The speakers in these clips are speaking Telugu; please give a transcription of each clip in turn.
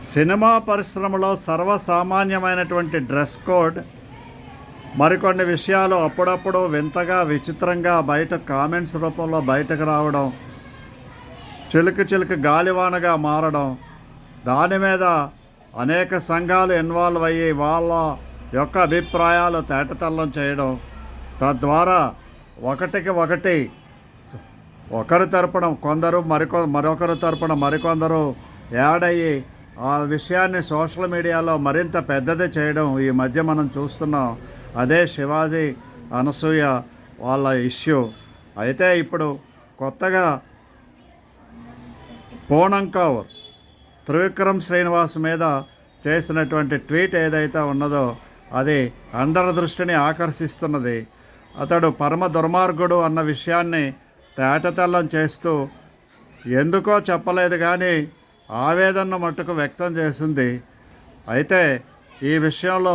సినిమా పరిశ్రమలో సర్వసామాన్యమైనటువంటి డ్రెస్ కోడ్ మరికొన్ని విషయాలు అప్పుడప్పుడు వింతగా విచిత్రంగా బయట కామెంట్స్ రూపంలో బయటకు రావడం, చిలుకు చిలుకు గాలివానగా మారడం, దాని మీద అనేక సంఘాలు ఇన్వాల్వ్ అయ్యి వాళ్ళ యొక్క అభిప్రాయాలు తేటతెల్లం చేయడం, తద్వారా ఒకటికి ఒకటి ఒకరి తరపున కొందరు మరొకరి తరపున మరికొందరు యాడ్ అయ్యి ఆ విషయాన్ని సోషల్ మీడియాలో మరింత పెద్దది చేయడం ఈ మధ్య మనం చూస్తున్నాం. అదే శివాజీ అనసూయ వాళ్ళ ఇష్యూ. అయితే ఇప్పుడు కొత్తగా పూనం కౌర్ త్రివిక్రమ్ శ్రీనివాస్ మీద చేసినటువంటి ట్వీట్ ఏదైతే ఉన్నదో అది అందరి దృష్టిని ఆకర్షిస్తున్నది. అతడు పరమ దుర్మార్గుడు అన్న విషయాన్ని తేటతెల్లం చేస్తూ ఎందుకో చెప్పలేదు కానీ ఆవేదన మట్టుకు వ్యక్తం చేసింది. అయితే ఈ విషయంలో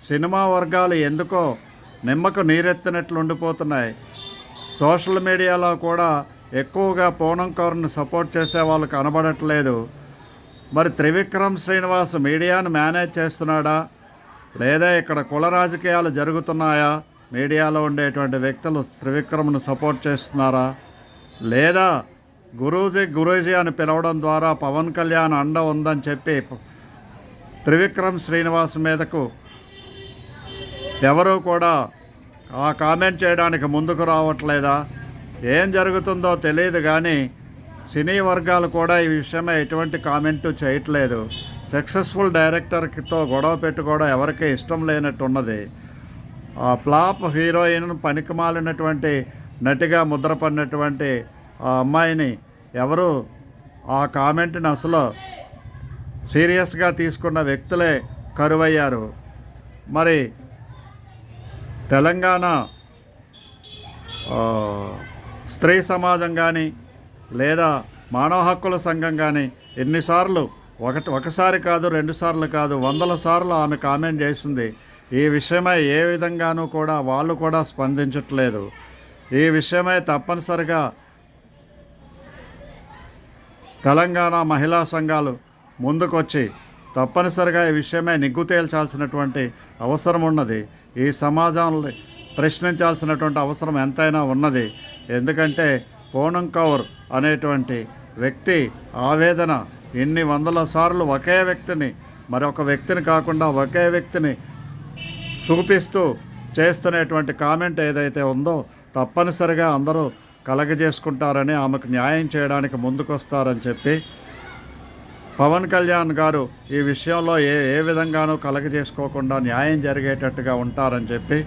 సినిమా వర్గాలు ఎందుకో నిమ్మకు నీరెత్తినట్లు ఉండిపోతున్నాయి. సోషల్ మీడియాలో కూడా ఎక్కువగా పూనం కౌర్ని సపోర్ట్ చేసే వాళ్ళు కనబడట్లేదు. మరి త్రివిక్రమ్ శ్రీనివాస్ మీడియాను మేనేజ్ చేస్తున్నాడా, లేదా ఇక్కడ కుల రాజకీయాలు జరుగుతున్నాయా, మీడియాలో ఉండేటువంటి వ్యక్తులు త్రివిక్రమ్ను సపోర్ట్ చేస్తున్నారా, లేదా గురూజీ అని పిలవడం ద్వారా పవన్ కళ్యాణ్ అండ ఉందని చెప్పి త్రివిక్రమ్ శ్రీనివాస్ మీదకు ఎవరూ కూడా ఆ కామెంట్ చేయడానికి ముందుకు రావట్లేదా, ఏం జరుగుతుందో తెలియదు. కానీ సినీ వర్గాలు కూడా ఈ విషయమై ఎటువంటి కామెంటు చేయట్లేదు. సక్సెస్ఫుల్ డైరెక్టర్తో గొడవ పెట్టుకోవడం ఎవరికీ ఇష్టం లేనట్టున్నది. ఆ ఫ్లాప్ హీరోయిన్ పనికిమాలినటువంటి నటిగా ముద్రపడినటువంటి ఆ అమ్మాయిని ఎవరు ఆ కామెంట్ని అసలు సీరియస్గా తీసుకున్న వ్యక్తులే కరువయ్యారు. మరి తెలంగాణ స్త్రీ సమాజం కానీ లేదా మానవ హక్కుల సంఘం కానీ ఎన్నిసార్లు ఒకసారి కాదు, 2 సార్లు కాదు, 100 సార్లు ఆమె కామెంట్ చేసింది. ఈ విషయమై ఏ విధంగానూ కూడా వాళ్ళు కూడా స్పందించట్లేదు. ఈ విషయమై తప్పనిసరిగా తెలంగాణ మహిళా సంఘాలు ముందుకొచ్చి తప్పనిసరిగా ఈ విషయమై నిగ్గు తేల్చాల్సినటువంటి అవసరం ఉన్నది. ఈ సమాజంలో ప్రశ్నించాల్సినటువంటి అవసరం ఎంతైనా ఉన్నది. ఎందుకంటే పూనం కౌర్ అనేటువంటి వ్యక్తి ఆవేదన ఇన్ని 100 సార్లు ఒకే వ్యక్తిని మరొక వ్యక్తిని కాకుండా ఒకే వ్యక్తిని చూపిస్తూ చేస్తున్నటువంటి కామెంట్ ఏదైతే ఉందో తప్పనిసరిగా అందరూ కలగజేసుకుంటారని, ఆమెకు న్యాయం చేయడానికి ముందుకొస్తారని చెప్పి పవన్ కళ్యాణ్ గారు ఈ విషయంలో ఏ విధంగానూ కలగజేసుకోకుండా న్యాయం జరిగేటట్టుగా ఉంటారని చెప్పి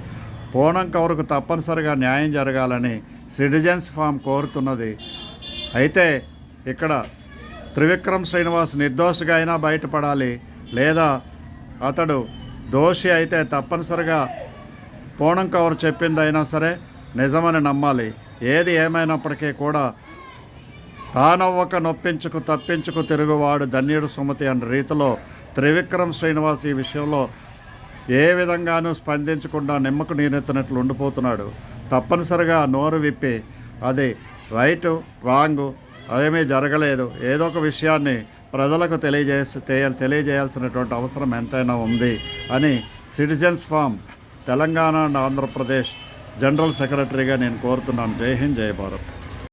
పూనం కౌర్కు తప్పనిసరిగా న్యాయం జరగాలని సిటిజన్స్ ఫామ్ కోరుతున్నది. అయితే ఇక్కడ త్రివిక్రమ్ శ్రీనివాస్ నిర్దోషిగా అయినా బయటపడాలి, లేదా అతడు దోషి అయితే తప్పనిసరిగా పూనం కౌర్ చెప్పిందైనా సరే నిజమని నమ్మాలి. ఏది ఏమైనప్పటికీ కూడా తానవ్వక నొప్పించుకు తప్పించుకు తిరుగువాడు ధన్యుడు సుమతి అన్న రీతిలో త్రివిక్రమ్ శ్రీనివాస్ ఈ విషయంలో ఏ విధంగానూ స్పందించకుండా నిమ్మకు నీరెత్తినట్లు ఉండిపోతున్నాడు. తప్పనిసరిగా నోరు విప్పి అది రైటు రాంగు అదేమీ జరగలేదు, ఏదో ఒక విషయాన్ని ప్రజలకు తెలియజేయాల్సినటువంటి అవసరం ఎంతైనా ఉంది అని citizens from Telangana and Andhra Pradesh general సెక్రటరీగా నేను కోరుతున్నాను. జై హింద్, జై భారత్.